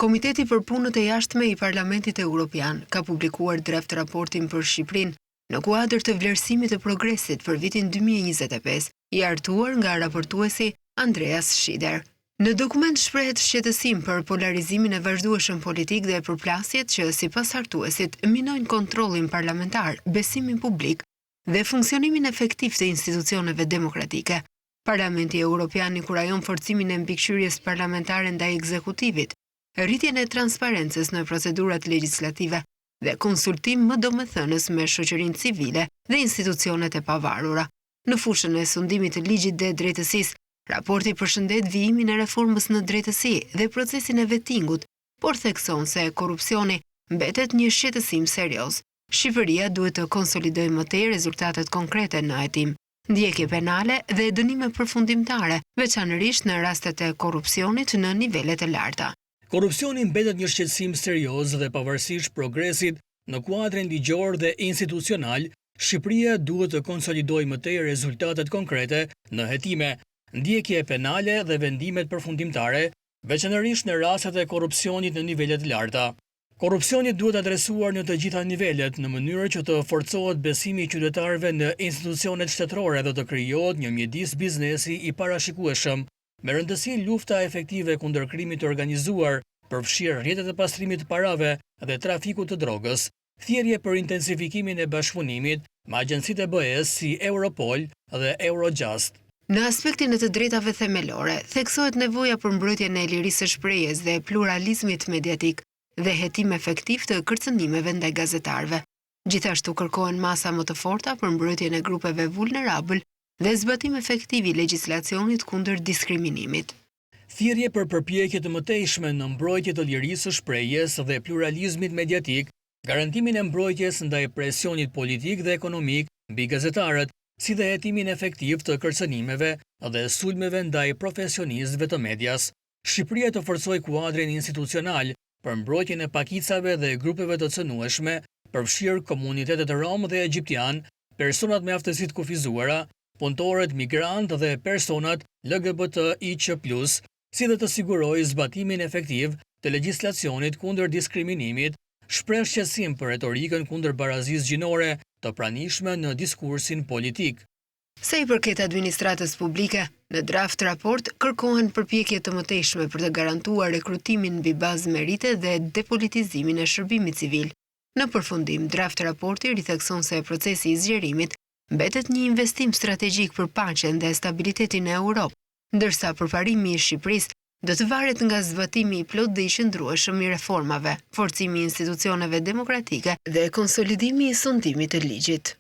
Komiteti për punët e jashtme i Parlamentit Evropian ka publikuar draft raportin për Shqipërinë në kuadër të vlerësimit të progresit për vitin 2025, i hartuar nga raportuesi Andreas Schieder. Në dokument shprehet shqetësim për polarizimin e vazhdueshëm politik dhe përplasjet që sipas hartuesit minojnë kontrollin parlamentar, besimin publik dhe funksionimin efektiv të institucioneve demokratike. Parlamenti Evropian inkurajon forcimin e mbikëqyrjes parlamentare ndaj ekzekutivit, rritjen e transparencës në procedurat legjislative dhe konsultim më domethënës me shoqërinë civile dhe institucionet e pavarura. Në fushën e sundimit të ligjit dhe drejtësisë, raporti përshëndet vijimin e reformës në drejtësi dhe procesin e vettingut, por thekson se korrupsioni mbetet një shqetësim serioz. Shqipëria duhet të konsolidojë më tej rezultatet konkrete në hetim, ndjekje penale dhe dënime përfundimtare, veçanërisht në rastet e korrupsionit në nivelet e larta. Korrupsioni mbetet një shqetësim serioz dhe pavarësisht progresit në kuadrin ligjor dhe institucional, Shqipëria duhet të konsolidojë më tej rezultatet konkrete në hetime, ndjekje penale dhe vendimet përfundimtare, veçanërisht në rastet e korrupsionit në nivelet larta. Korrupsioni duhet adresuar në të gjitha nivelet në mënyrë që të forcohet besimi i qytetarëve në institucionet shtetërore dhe të krijohet një mjedis biznesi i parashikueshëm, me rëndësi lufta efektive kundër krimit të organizuar, përfshirë rrjetet e pastrimit të parave dhe trafikut të drogës, thirrje për intensifikimin e bashkëpunimit me agjencitë e BE-s si Europol dhe Eurojust. Në aspektin e të drejtave themelore, theksohet nevoja për mbrojtjen e lirisë së shprehjes dhe pluralizmit mediatik dhe hetim efektiv të kërcënimeve ndaj gazetarëve. Gjithashtu kërkohen masa më të forta për mbrojtjen e grupeve vulnerabël dhe zbatim efektiv i legjislacionit kundër diskriminimit. Thirrje për përpjekje të mëtejshme në mbrojtje të lirisë së shprehjes dhe pluralizmit mediatik, garantimin e mbrojtjes ndaj presionit politik dhe ekonomik mbi gazetarët, si dhe hetimin efektiv të kërcënimeve dhe sulmeve ndaj profesionistëve të medias. Shqipëria të forcojë kuadrin institucional për mbrojtjen e pakicave dhe grupeve të cënueshme, përfshirë komunitetet rom dhe egjiptian, personat me aftësi të kufizuara, punëtorët migrantë dhe personat LGBTIQ+, si dhe të sigurojë zbatimin efektiv të legjislacionit kundër diskriminimit, shpreh shqetësim për retorikën kundër barazisë gjinore të pranishme në diskursin politik. Sa i përket administratës publike, në draft raport kërkohen përpjekje të mëtejshme për të garantuar rekrutimin mbi bazë merite dhe depolitizimin e shërbimit civil. Në përfundim, draft raporti rithekson se procesi i zgjerimit mbetet një investim strategjik për paqen dhe stabilitetin e Europë, ndërsa përparimi i Shqipërisë do të varet nga zbatimi i plot dhe i qëndrueshëm i reformave, forcimi i institucioneve demokratike dhe konsolidimi i sundimit të ligjit.